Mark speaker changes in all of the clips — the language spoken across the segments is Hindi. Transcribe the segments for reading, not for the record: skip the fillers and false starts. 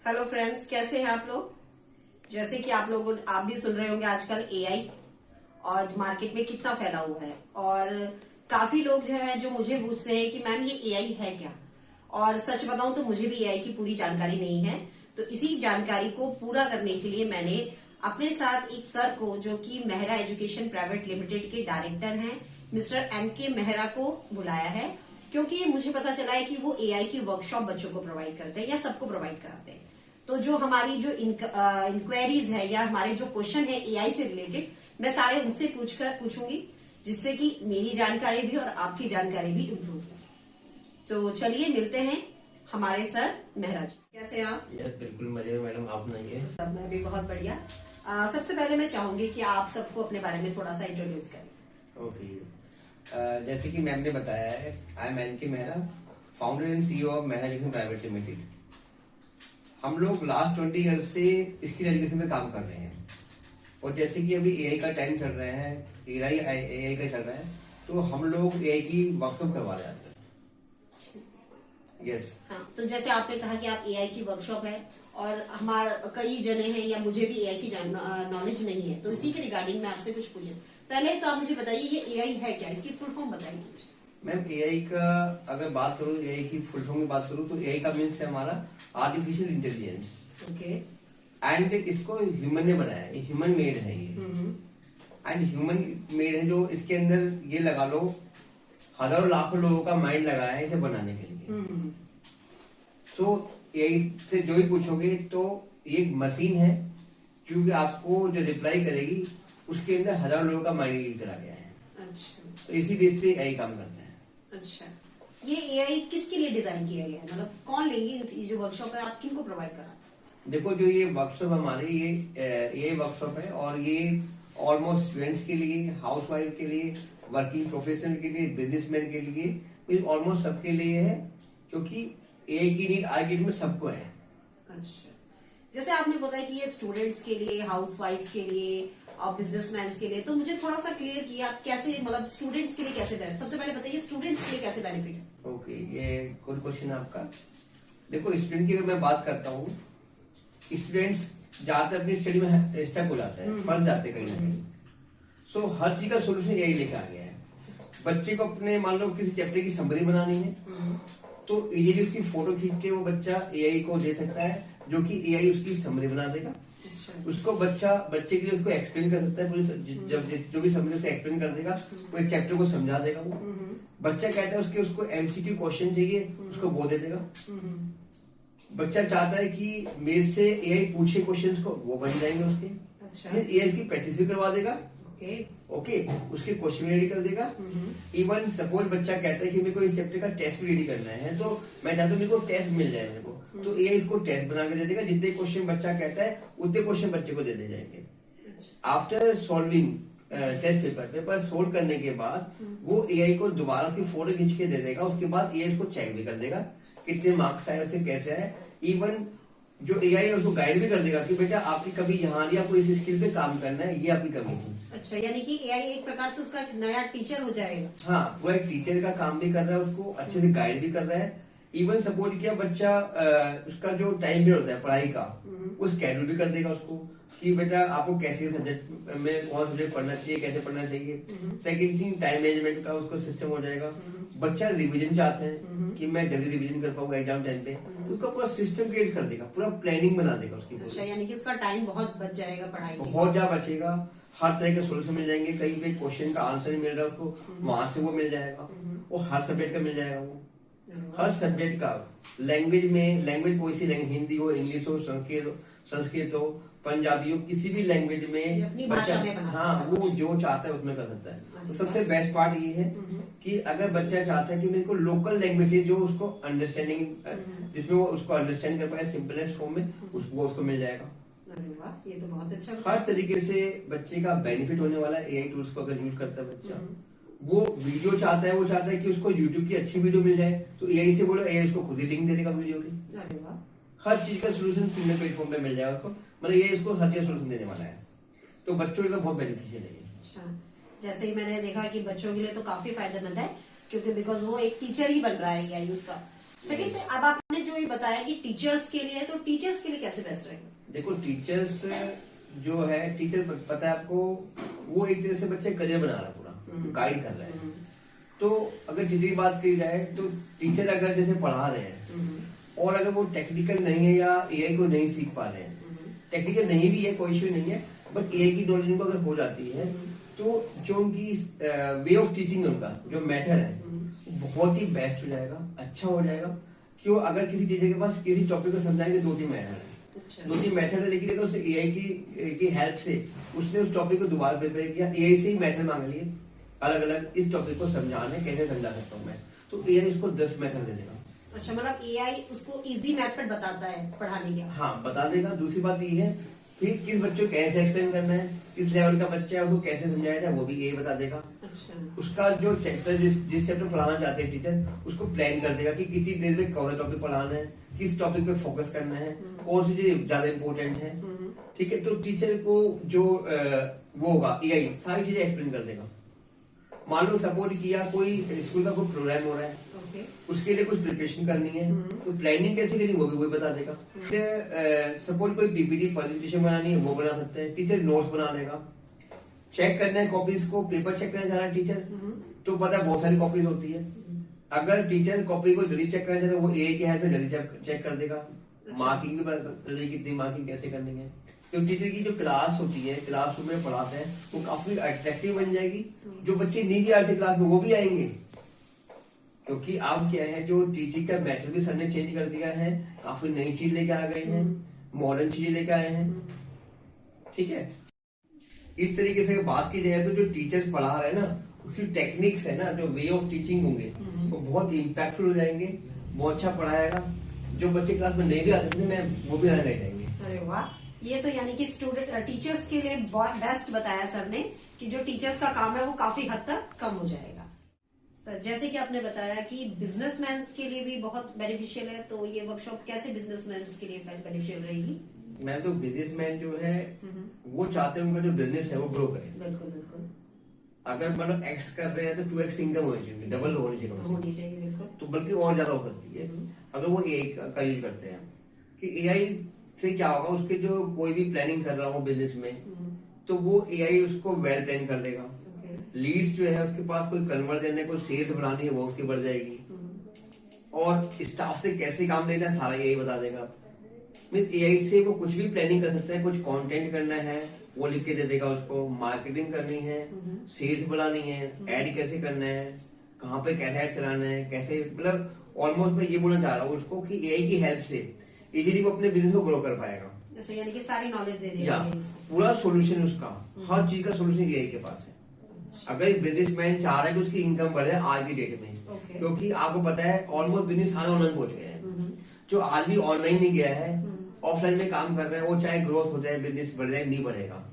Speaker 1: हेलो फ्रेंड्स, कैसे हैं आप लोग। जैसे कि आप भी सुन रहे होंगे आजकल एआई और मार्केट में कितना फैला हुआ है। और काफी लोग जो है जो मुझे पूछते हैं कि मैम ये एआई है क्या। और सच बताऊं तो मुझे भी एआई की पूरी जानकारी नहीं है। तो इसी जानकारी को पूरा करने के लिए मैंने अपने साथ एक सर को, जो कि मेहरा एजुकेशन प्राइवेट लिमिटेड के डायरेक्टर हैं, मिस्टर एम.के. मेहरा को बुलाया है। क्योंकि मुझे पता चला है कि वो एआई की वर्कशॉप बच्चों को प्रोवाइड करते हैं या सबको प्रोवाइड कराते हैं। तो जो हमारी जो इंक्वायरीज है या हमारे जो क्वेश्चन है एआई से रिलेटेड, मैं सारे उनसे पूछूंगी, जिससे कि मेरी जानकारी भी और आपकी जानकारी भी इम्प्रूव हो। तो चलिए मिलते हैं हमारे सर मेहरा जी। कैसे हैं आप?
Speaker 2: यस, बिल्कुल मजे में मैडम, आप सुनाइए।
Speaker 1: सब मैं भी बहुत बढ़िया। सबसे पहले मैं चाहूंगी कि आप सबको अपने बारे में थोड़ा सा इंट्रोड्यूस करें।
Speaker 2: ओके, जैसे कि मैम ने बताया है, I am MK. Mehra, founder and CEO of Mehra education private limited. हम लोग लास्ट 20 ईयर से स्किल एजुकेशन में काम कर रहे हैं। और जैसे कि अभी एआई का टाइम चल रहा है, एआई का चल रहा है, तो हम लोग एआई की वर्कशॉप करवा रहे हैं। यस।
Speaker 1: हाँ, तो जैसे आपने कहा कि आप एआई की वर्कशॉप है और हमारे कई जने हैं या मुझे भी एआई की नॉलेज नहीं है, तो इसी के रिगार्डिंग मैं आपसे कुछ पूछूं। पहले तो आप मुझे बताइए ये एआई है क्या, इसकी फुल फॉर्म बताइए मुझे।
Speaker 2: मैम, एआई का अगर बात करूँ, एआई की फुल फॉर्म की बात करूँ तो एआई का मीन्स है हमारा आर्टिफिशियल इंटेलिजेंस।
Speaker 1: ओके।
Speaker 2: एंड इसको ह्यूमन ने बनाया है, ह्यूमन मेड है ये। एंड ह्यूमन मेड है, जो इसके अंदर ये लगा लो हजारों लाखों लोगों का माइंड लगाया है इसे बनाने के लिए। तो एआई से जो भी पूछोगे तो ये एक मशीन है, क्योंकि आपको जो रिप्लाई करेगी उसके अंदर हजारों लोगों का माइंड रीड करा गया है।
Speaker 1: अच्छा।
Speaker 2: तो इसी बेस पे एआई काम करता है।
Speaker 1: अच्छा, ये एआई किसके लिए डिजाइन किया गया है, मतलब कौन लेंगे ये जो वर्कशॉप है, आप किनको प्रोवाइड करा?
Speaker 2: देखो, जो ये वर्कशॉप हमारी ये वर्कशॉप है, और ये ऑलमोस्ट स्टूडेंट्स के लिए, हाउसवाइफ के लिए, वर्किंग प्रोफेशनल के लिए, बिजनेसमैन के लिए, ऑलमोस्ट सबके लिए है, क्योंकि एआई की नीड आज की डेट में सबको है।
Speaker 1: अच्छा, जैसे आपने बताया कि ये स्टूडेंट्स के लिए, हाउसवाइफ्स के लिए और बिजनेसमैन के लिए, तो मुझे थोड़ा सा क्लियर किया आप कैसे, मतलब स्टूडेंट्स के लिए कैसे बेनिफिट, सबसे पहले बताइए स्टूडेंट्स के लिए कैसे बेनिफिट है।
Speaker 2: ओके, ये गुड क्वेश्चन है आपका। देखो, स्टूडेंट की अगर मैं बात करता हूँ, स्टूडेंट्स ज्यादातर अपनी स्टडी में स्टक हो जाते हैं, फंस जाते हैं कहीं ना कहीं। सो हर चीज का सोल्यूशन यही लेके आ गया है। बच्चे को अपने मान लो किसी चैप्टर की समरी बनानी है, तो इजीली उसकी फोटो खींच के वो बच्चा एआई को दे सकता है, जो कि एआई उसकी समरी बना देगा। उसको बच्चे के लिए उसको एक्सप्लेन कर सकता है, जब जो भी समरी से एक्सप्लेन कर देगा, वो एक चैप्टर को समझा देगा। वो बच्चा कहता है उसको एमसीक्यू क्वेश्चन चाहिए, उसको वो दे देगा। बच्चा चाहता है कि मेरे से एआई पूछे क्वेश्चंस को, वो बन जाएंगे उसके।
Speaker 1: अच्छा।
Speaker 2: एआई की प्रैक्टिस भी करवा देगा। ओके, उसके क्वेश्चन रेडी कर देगा। इवन सपोज बच्चा कहता है कि मेरे को इस चैप्टर का टेस्ट भी रेडी करना है, तो मैं चाहता हूँ मेरे को टेस्ट मिल जाए मेरे को, तो एआई इसको टेस्ट बना के दे देगा। जितने क्वेश्चन बच्चा कहता है उतने क्वेश्चन बच्चे को दे दे जाएंगे। After solving test paper solve करने के बाद वो एआई को दोबारा उसकी फोटो खींच के दे देगा। उसके बाद एआई उसको चेक भी कर देगा कितने मार्क्स आए, उसे कैसे आए। इवन जो एआई है उसको गाइड भी कर देगा कि बेटा आपकी कभी यहाँ या कोई इस स्किल पे काम करना है, ये आपकी कमी थी।
Speaker 1: अच्छा, यानी कि एआई एक प्रकार से उसका एक नया टीचर हो जाएगा।
Speaker 2: हाँ, वो एक टीचर का काम भी कर रहा है, उसको अच्छे से गाइड भी कर रहा है। इवन सपोर्ट किया बच्चा, उसका जो टाइम पीरियड होता है पढ़ाई का, वो स्केड्यूल भी कर देगा उसको कि बेटा आपको कैसे सब्जेक्ट में कौन सब्जेक्ट पढ़ना चाहिए, कैसे पढ़ना चाहिए। सेकंड थिंग, टाइम मैनेजमेंट का उसको सिस्टम हो जाएगा। बच्चा रिवीजन चाहता है कि मैं जल्दी रिवीजन कर पाऊंगा एग्जाम टाइम पे, तो उसका पूरा सिस्टम क्रिएट कर देगा, पूरा प्लानिंग बना देगा उसकी।
Speaker 1: अच्छा, यानी कि उसका टाइम बहुत बच जाएगा पढ़ाई में।
Speaker 2: बहुत ज्यादा बचेगा। हर तरह के सोल्यूशन मिल जाएंगे। कहीं पे क्वेश्चन का आंसर नहीं मिल रहा उसको, वहां से वो मिल जाएगा। वो हर सब्जेक्ट का मिल जाएगा। वो हर सब्जेक्ट का लैंग्वेज में, लैंग्वेज कोई सी लैंग्वेज, हिंदी हो, इंग्लिश हो, संस्कृत हो, पंजाबी हो, किसी भी लैंग्वेज में बच्चा, हाँ, वो जो चाहता है उसमें कर सकता है। तो सबसे बेस्ट पार्ट ये है कि अगर बच्चा चाहता है कि मेरे को लोकल लैंग्वेज है जो उसको अंडरस्टैंडिंग, जिसमें वो उसको अंडरस्टैंड कर पाए सिंपलेस्ट फॉर्म में, वो उसको मिल जाएगा।
Speaker 1: अरे वाह, ये तो बहुत अच्छा।
Speaker 2: हर तरीके से बच्चे का बेनिफिट होने वाला है एआई टूल्स को अगर यूज करता है बच्चा। वो वीडियो चाहता है, वो चाहता है कि उसको यूट्यूब की अच्छी वीडियो मिल जाए, तो एआई से बोलो, एआई उसको खुद ही लिंक दे देगा वीडियो की।
Speaker 1: अरे वाह,
Speaker 2: हर चीज का सोल्यूशन सिंगल प्लेटफॉर्म पे मिल जाएगा उसको, मतलब ये इसको हर चीज सोल्यूशन देने वाला है। तो बच्चों के लिए बहुत बेनिफिशियल है।
Speaker 1: अच्छा, जैसे ही मैंने देखा कि बच्चों के लिए तो काफी फायदेमंद है, क्योंकि बिकॉज वो एक टीचर ही बन रहा है एआई उसका। सेकंड, अब आपने जो ये बताया कि टीचर्स के लिए है, तो टीचर्स के लिए कैसे बेस्ट रहेगा?
Speaker 2: देखो टीचर्स जो है, टीचर पता है आपको, वो एक तरह से बच्चे करियर बना रहा है, पूरा गाइड कर रहा है। तो अगर टीचर की बात की जाए तो टीचर अगर जैसे पढ़ा रहे हैं और अगर वो टेक्निकल नहीं है या एआई को नहीं सीख पा रहे हैं, टेक्निकल नहीं भी है कोई इश्यू नहीं है, बट एआई की नॉलेज उनको अगर हो जाती है तो जो उनकी वे ऑफ टीचिंग, उनका जो मेथड है बहुत ही बेस्ट हो जाएगा, अच्छा हो जाएगा। क्यों? अगर किसी टीचर के पास किसी टॉपिक को समझाने के 2-3 मेथड है,
Speaker 1: अच्छा।
Speaker 2: 2-3 मेथड है, लेकिन अगर उसे एआई की हेल्प से उसने उस टॉपिक को दोबारा प्रिपेयर किया, एआई से ही मेथड मांग लिए अलग अलग, इस टॉपिक को समझाने कैसे समझा सकता हूँ मैं, तो एआई उसको 10 मेथड दे देगा।
Speaker 1: अच्छा, मतलब एआई उसको इजी मेथड बताता है पढ़ाने के?
Speaker 2: हाँ, बता देगा। दूसरी बात ये है कि किस बच्चे को कैसे एक्सप्लेन करना है, किस लेवल का बच्चा है उसको कैसे समझाया जाए, वो भी एआई बता देगा।
Speaker 1: अच्छा।
Speaker 2: उसका जो चैप्टर जिस चैप्टर पढ़ाना चाहते हैं टीचर, उसको प्लान कर देगा कि कितनी देर में कौन सा टॉपिक पढ़ाना है, किस टॉपिक पे फोकस करना है, कौन सी चीज ज्यादा इंपॉर्टेंट है। ठीक है, तो टीचर को जो वो होगा एआई सारी चीजें एक्सप्लेन कर देगा। मान लो सपोर्ट किया, कोई स्कूल का कोई प्रोग्राम हो रहा है, उसके लिए कुछ प्रिपरेशन करनी है, तो प्लानिंग कैसे करनी वो भी वही बता देगा। सपोज कोई पीपीटी प्रेजेंटेशन बनानी है वो बना सकते हैं, टीचर नोट्स बना लेगा। चेक करना है कॉपीज को, पेपर चेक करना चाह रहा है टीचर, तो पता है बहुत सारी कॉपीज होती है। अगर टीचर कॉपी को जल्दी चेक करना चाहते हैं, वो एआई के हेल्प से जल्दी चेक कर देगा। मार्किंग भी बता देगा कितनी मार्किंग कैसे करनी है। तो टीचर की जो क्लास होती है, क्लासरूम में पढ़ाते हैं, वो काफी अट्रैक्टिव बन जाएगी। जो बच्चे नहीं भी आ रहे क्लास में वो भी आएंगे, क्योंकि अब क्या है, जो टीचिंग का मेथड भी सर ने चेंज कर दिया है, काफी नई चीज लेके आ गए हैं, मॉडर्न चीजें लेके आए हैं। ठीक है, इस तरीके से बात की जाए तो जो टीचर्स पढ़ा रहे हैं ना, उसकी टेक्निक्स है ना, जो वे ऑफ टीचिंग होंगे वो बहुत इम्पैक्टफुल हो जाएंगे, बहुत अच्छा पढ़ाएगा। जो बच्चे क्लास में नहीं भी आते थे, मैं वो भी आने लग जाएंगे।
Speaker 1: अरे वाह, ये तो यानी कि स्टूडेंट टीचर्स के लिए बहुत बेस्ट बताया सर ने कि जो टीचर्स का काम है वो काफी हद तक कम हो जाएगा। सर, जैसे कि आपने बताया कि बिजनेसमैन के लिए भी बहुत बेनिफिशियल है, तो ये वर्कशॉप कैसे बिजनेसमैन के लिए बेनिफिशियल रहेगी?
Speaker 2: मैं तो बिजनेसमैन जो है वो चाहते हैं उनका जो बिजनेस है वो ग्रो करे।
Speaker 1: बिल्कुल बिल्कुल।
Speaker 2: अगर मतलब एक्स कर रहे हैं तो 2x इनकम होनी चाहिए, डबल होनी चाहिए
Speaker 1: बिल्कुल।
Speaker 2: तो बल्कि और ज्यादा हो सकती है अगर वो एआई का यूज करते हैं। कि एआई से क्या होगा, उसके जो कोई भी प्लानिंग कर रहा हो बिजनेस में, तो वो एआई उसको वेल प्लान कर देगा। लीड्स जो है उसके पास कोई कन्वर्जन है, कोई सेल्स बढ़ानी है वो उसकी बढ़ जाएगी, और स्टाफ से कैसे काम लेना है सारा एआई बता देगा। मीन्स एआई से वो कुछ भी प्लानिंग कर सकता है, कुछ कंटेंट करना है वो लिख के दे देगा उसको, मार्केटिंग करनी है, सेल्स बढ़ानी है, ऐड कैसे करना है, कहाँ पे कैसे ऐड चलाना है, कैसे, मतलब ऑलमोस्ट मैं ये बोलना चाह रहा हूँ उसको कि एआई की हेल्प से इजीली वो अपने बिजनेस को ग्रो कर पाएगा।
Speaker 1: अच्छा, यानी कि सारी नॉलेज दे देगा,
Speaker 2: पूरा सोल्यूशन उसका, हर चीज का सोल्यूशन एआई के पास है। अगर एक बिजनेसमैन चाह रहा है कि उसकी इनकम बढ़े आज की डेट में, क्योंकि आपको पता है ऑलमोस्ट बिजनेस सारे ऑनलाइन पहुंच गए हैं। जो आज भी ऑनलाइन नहीं गया है, ऑफलाइन में काम कर रहा है, वो चाहे ग्रोथ हो जाए, बिजनेस बढ़ जाए, नहीं बढ़ेगा।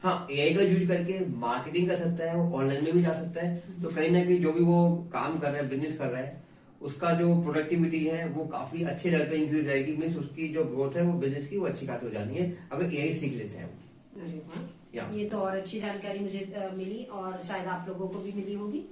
Speaker 2: हाँ, एआई का यूज करके मार्केटिंग कर सकता है, वो ऑनलाइन में भी जा सकता है। तो कहीं ना कहीं जो भी वो काम कर रहा है, बिजनेस कर रहा है, उसका जो प्रोडक्टिविटी है वो काफी अच्छे लेवल पे इंक्रीज रहेगी। मीन्स उसकी जो ग्रोथ है वो बिजनेस की वो अच्छी खासी हो जानी है अगर एआई सीख लेते हैं।
Speaker 1: अरे वाह, ये तो और अच्छी जानकारी मुझे मिली और शायद आप लोगों को भी मिली होगी।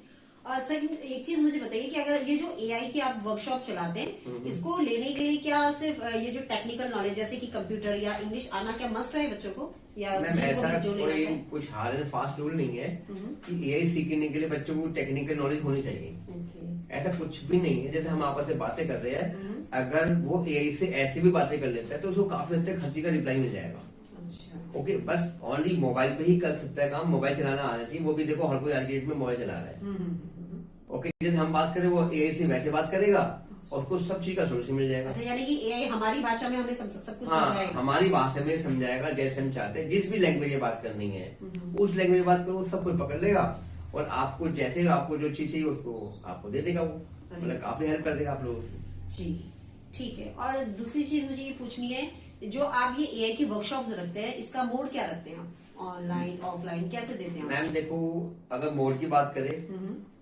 Speaker 1: और सर, एक चीज मुझे बताइए कि अगर ये जो एआई की आप वर्कशॉप चलाते हैं, इसको लेने के लिए क्या सिर्फ ये जो टेक्निकल नॉलेज जैसे कि कंप्यूटर या इंग्लिश आना क्या मस्ट है बच्चों को, या
Speaker 2: ऐसा कोई कुछ हार्ड एंड फास्ट रूल नहीं है कि एआई सीखने के लिए बच्चों को टेक्निकल नॉलेज होनी चाहिए। ऐसा कुछ भी नहीं है। जैसे हम आपस में बातें कर रहे हैं, अगर वो एआई से ऐसी भी बातें कर लेता है तो उसको काफी हद तक हर चीज का रिप्लाई मिल जाएगा। ओके, बस ओनली मोबाइल पे ही कर सकता है काम, मोबाइल चलाना आना चाहिए। वो भी देखो हर कोई आज की डेट में मोबाइल चला रहा है। ओके, जैसे हम बात करें वो एआई से वैसे बात करेगा और उसको सब चीज का सोल्यूशन मिल जाएगा।
Speaker 1: अच्छा, यानी कि एआई हमारी भाषा में हमें सब कुछ समझाएगा।
Speaker 2: हमारी भाषा में समझाएगा जैसे हम चाहते हैं। जिस भी लैंग्वेज में बात करनी है उस लैंग्वेज में बात करो, वो सब कुछ पकड़ लेगा और आपको जैसे आपको जो चीज चाहिए उसको आपको दे देगा। वो मतलब काफी हेल्प कर देगा आप लोगों को।
Speaker 1: जी, ठीक है। और दूसरी चीज मुझे ये पूछनी है, जो आप ये एआई की वर्कशॉप्स रखते हैं, इसका मोड क्या रखते हैं? ऑनलाइन ऑफलाइन कैसे देते हैं?
Speaker 2: मैम देखो, अगर मोड की बात करें,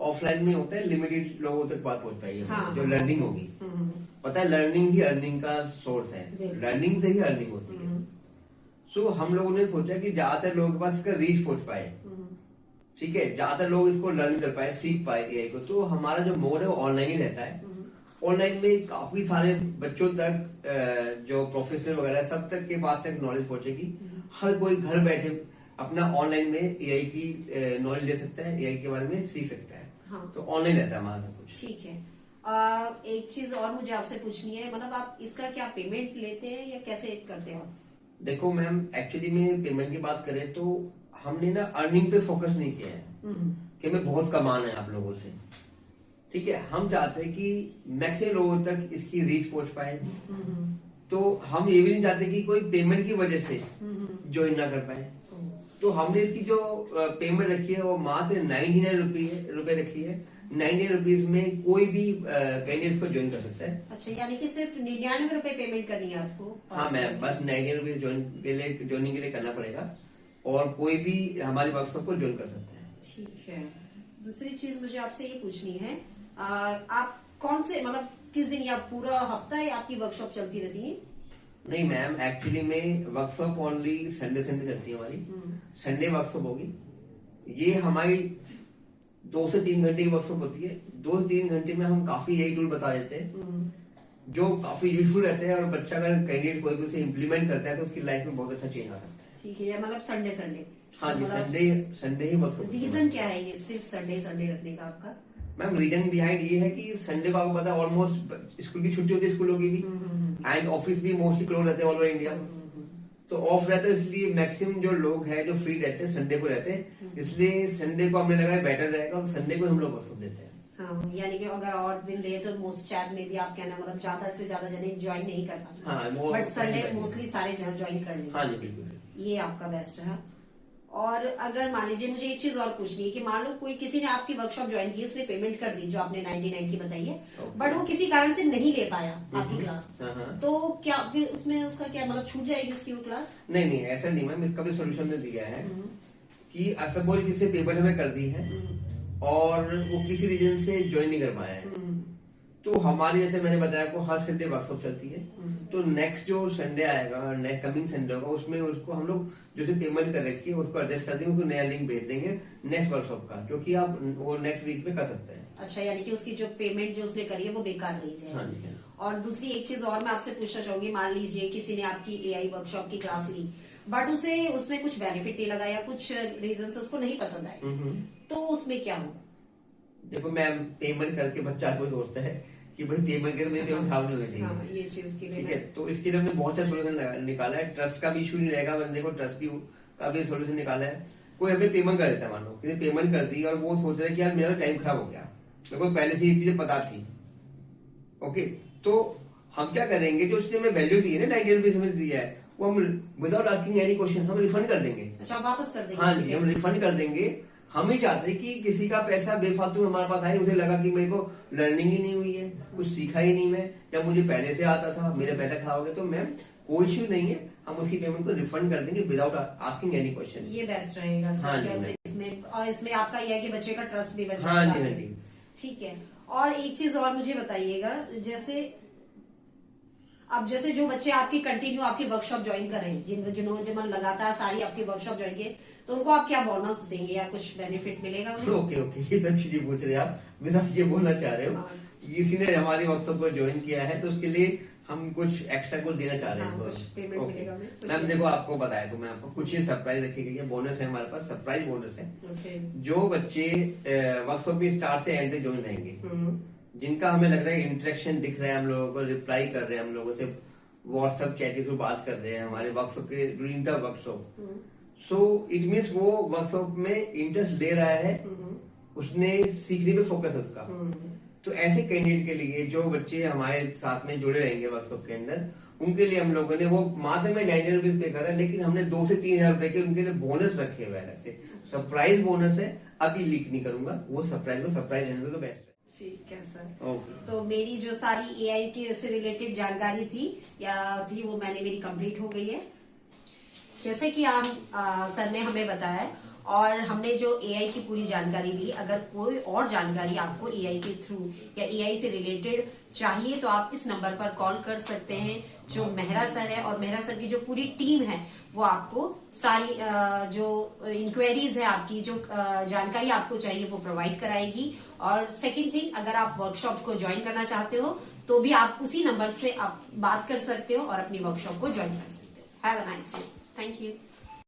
Speaker 2: ऑफलाइन में होता है लिमिटेड लोगों तक बात पहुंच पाएगी।
Speaker 1: हाँ, जो
Speaker 2: लर्निंग होगी, पता है लर्निंग ही अर्निंग का सोर्स है, लर्निंग से ही अर्निंग होती है। सो हम लोगों ने सोचा कि ज्यादातर लोगों के पास इसका रीच पहुंच पाए, ठीक है, ज्यादातर लोग इसको लर्न कर पाए, सीख पाए एआई को। तो हमारा जो मोड है वो ऑनलाइन ही रहता है। ऑनलाइन में काफी सारे बच्चों तक जो प्रोफेशनल वगैरह सब तक के पास तक नॉलेज पहुंचेगी। हर कोई घर बैठे अपना ऑनलाइन में एआई की नॉलेज ले सकता है, एआई के बारे में सीख सकता है।
Speaker 1: हाँ।
Speaker 2: तो ऑनलाइन रहता है हमारा सब कुछ।
Speaker 1: ठीक है। एक चीज और मुझे आपसे पूछनी है, मतलब आप इसका क्या पेमेंट लेते हैं या कैसे करते हो?
Speaker 2: देखो मैम, एक्चुअली में पेमेंट की बात करें तो हमने ना अर्निंग पे फोकस नहीं किया है कि हमें बहुत कमाना है आप लोगों से। ठीक है, हम चाहते हैं कि मैक्सिमम लोगों तक इसकी रीच पहुंच पाए। तो हम ये भी नहीं चाहते कि कोई पेमेंट की वजह से ज्वाइन ना कर पाए। तो हमने इसकी जो पेमेंट रखी है वो मात्र 99 रुपए रखी है। 99 रुपीज में कोई भी कैंडिडेट को ज्वाइन कर सकता है।
Speaker 1: अच्छा, यानी कि सिर्फ 99 रुपए पेमेंट करनी है आपको?
Speaker 2: हाँ मैम, बस 99 रुपीज ज्वाइनिंग के लिए करना पड़ेगा और कोई भी हमारे वर्कशॉप को ज्वाइन कर सकता है।
Speaker 1: ठीक है। दूसरी चीज मुझे आपसे ये पूछनी है, आप कौन से मतलब किस दिन या पूरा हफ्ता है आपकी वर्कशॉप चलती रहती है?
Speaker 2: नहीं मैम, एक्चुअली में वर्कशॉप ओनली संडे चलती है हमारी। संडे वर्कशॉप होगी। ये हमारी 2 से 3 घंटे की वर्कशॉप होती है। 2 से 3 घंटे में हम काफी यही टूल बता देते हैं जो काफी यूजफुल रहते हैं, और बच्चा अगर कैंडिडेट कोई भी उसे इम्प्लीमेंट करता है तो उसकी लाइफ में बहुत अच्छा चेंज आ सकता है।
Speaker 1: ठीक है, मतलब संडे
Speaker 2: हाँ जी, संडे ही वर्कशॉप।
Speaker 1: रीजन क्या है ये सिर्फ संडे रखने का आपका?
Speaker 2: मैम, रीजन बिहाइंड ये है कि संडे को आपको पता है ऑलमोस्ट स्कूल की छुट्टी होती है, स्कूलों की भी, एंड ऑफिस भी मोस्टली क्लोज रहते हैं ऑल ओवर इंडिया। तो ऑफ रहता है, इसलिए मैक्सिमम जो लोग हैं जो फ्री रहते हैं संडे को रहते हैं, इसलिए संडे को हमने लगा बेटर रहेगा, संडे को हम लोग वर्कशॉप देते हैं।
Speaker 1: हाँ, यानी कि अगर और दिन रहे तो मोस्ट शायद में भी आप कहना मतलब ज्यादा से ज्यादा जने ज्वाइन नहीं कर पाते।
Speaker 2: हाँ,
Speaker 1: बट संडे मोस्टली सारे ज्वाइन कर लेंगे।
Speaker 2: हाँ जी, बिल्कुल।
Speaker 1: ये आपका बेस्ट रहा। और अगर मान लीजिए मुझे एक चीज और पूछनी है कि मान लो कोई किसी ने आपकी वर्कशॉप ज्वाइन की, उसने पेमेंट कर दी जो आपने 99 की बताई है, बट वो किसी कारण से नहीं ले पाया आपकी क्लास, तो क्या फिर उसमें उसका क्या मतलब छूट जाएगी उसकी वो क्लास?
Speaker 2: नहीं, ऐसा नहीं मैम, इसका भी सोल्यूशन ने दिया है कि सपोज किसी पेमेंट हमें कर दी है और वो किसी रीजन से ज्वाइन नहीं कर पाया है, तो हमारी जैसे मैंने बताया आपको हर संडे वर्कशॉप चलती है। तो नेक्स्ट जो संडे आएगा, नेक्स्ट कमिंग संडे होगा, उसमें उसको हम लोग जो पेमेंट कर रखी है उसको एडजस्ट कर देंगे, उसको नया लिंक भेज देंगे नेक्स्ट वर्कशॉप का, जो कि आप वो नेक्स्ट वीक में कर सकते हैं।
Speaker 1: अच्छा, यानी कि उसकी जो पेमेंट जो उसने करी है वो बेकार नहीं जाएगी।
Speaker 2: हाँ जी।
Speaker 1: और दूसरी एक चीज और मैं आपसे पूछना चाहूंगी, मान लीजिए किसी ने आपकी एआई वर्कशॉप की क्लास ली बट उसे उसमें कुछ बेनिफिट नहीं लगा या कुछ रीजन से उसको नहीं पसंद आए, तो उसमें क्या होगा?
Speaker 2: देखो मैम, पेमेंट करके बच्चा कोई सोचता है कि भाई पेमेंट के मेरे पेमेंट खराब नहीं होनी चाहिए।
Speaker 1: हाँ, ये चीज के लिए
Speaker 2: ठीक है, तो इसके लिए हमने बहुत अच्छा सोल्यूशन निकाला है। ट्रस्ट का भी इशू नहीं रहेगा, बंदे को ट्रस्ट भी का भी सोल्यूशन निकाला है। कोई हमें पेमेंट कर देता है, मान लो किसी पेमेंट कर दी और वो सोच रहा है कि यार मेरा टाइम खराब हो गया, मेरे को पहले से ये चीजें पता थी। ओके, तो हम क्या करेंगे, जो उसने हमें वैल्यू दी है ना 90 रुपीज हमें दिया है, वो हम विदाउट आस्किंग एनी क्वेश्चन हम रिफंड कर देंगे।
Speaker 1: अच्छा, वापस कर देंगे?
Speaker 2: हाँ जी, हम रिफंड कर देंगे। हम ही चाहते हैं कि किसी का पैसा बेफालतू हमारे पास आए, उसे लगा कि मेरे को लर्निंग ही नहीं हुई है, कुछ सीखा ही नहीं मैं, या मुझे पहले से आता था, मेरा पैसा खराब हो गया, तो मैम कोई इश्यू नहीं है, हम उसकी पेमेंट को रिफंड कर देंगे विदाउट आस्किंग एनी क्वेश्चन।
Speaker 1: ये बेस्ट रहेगा सर।
Speaker 2: हाँ जी,
Speaker 1: इसमें और इसमें आपका यह है कि बच्चे का ट्रस्ट भी बच
Speaker 2: हाँ
Speaker 1: जाएगा।
Speaker 2: जी, हाँ जी।
Speaker 1: ठीक है। और एक चीज और मुझे बताइएगा, जैसे अब जैसे जो बच्चे आपकी कंटिन्यू आपकी वर्कशॉप ज्वाइन कर रहे हैं, जिन्होंने लगातार सारी आपकी वर्कशॉप ज्वाइन किए, तो उनको आप क्या बोनस देंगे या कुछ बेनिफिट मिलेगा उन्हें?
Speaker 2: ओके, ये तो चीजें पूछ रहे हैं आप। मैं सब ये बोलना चाह रहे हो, किसी ने हमारी वर्कशॉप को ज्वाइन किया है तो उसके लिए हम कुछ एक्स्ट्रा कुछ देना चाह रहे हैं।
Speaker 1: कुछ पेमेंट मिलेगा
Speaker 2: मैम देखो, आपको बताया तो मैं आपको कुछ ही सरप्राइज रखी गई है, बोनस है हमारे पास, सरप्राइज बोनस है। जो बच्चे वर्कशॉप में स्टार्ट से एंड तक ज्वाइन रहेंगे, जिनका हमें लग रहा है इंटरेक्शन दिख रहा है, हम लोगों को रिप्लाई कर रहे हैं, हम लोगों से व्हाट्सएप चैट के थ्रू बात कर रहे हैं हमारे वर्कशॉप के during the workshop, so it means वो वर्कशॉप में इंटरेस्ट ले रहा है, उसने सीखने पे फोकस है उसका। तो ऐसे कैंडिडेट के लिए जो बच्चे हमारे साथ में जुड़े रहेंगे वर्कशॉप के अंदर, उनके लिए हम लोगों ने वो मात्र में 90 रुपीज पे करा, लेकिन हमने 2 से 3 हजार रुपए के उनके लिए बोनस रखे हुए अलग से, सरप्राइज बोनस है। अभी लीक नहीं करूंगा, वो सरप्राइज को सरप्राइज रहने तो बेस्ट है।
Speaker 1: ठीक है सर।
Speaker 2: ओके,
Speaker 1: तो मेरी जो सारी एआई के से रिलेटेड जानकारी थी वो मेरी कंप्लीट हो गई है, जैसे कि सर ने हमें बताया, और हमने जो एआई की पूरी जानकारी ली। अगर कोई और जानकारी आपको एआई के थ्रू या एआई से रिलेटेड चाहिए तो आप इस नंबर पर कॉल कर सकते हैं। जो मेहरा सर है और मेहरा सर की जो पूरी टीम है वो आपको सारी जो इंक्वायरीज है आपकी जो जानकारी आपको चाहिए वो प्रोवाइड कराएगी। और सेकंड थिंग, अगर आप वर्कशॉप को ज्वाइन करना चाहते हो तो भी आप उसी नंबर से आप बात कर सकते हो और अपनी वर्कशॉप को ज्वाइन कर सकते हो। Have a nice day. Thank you.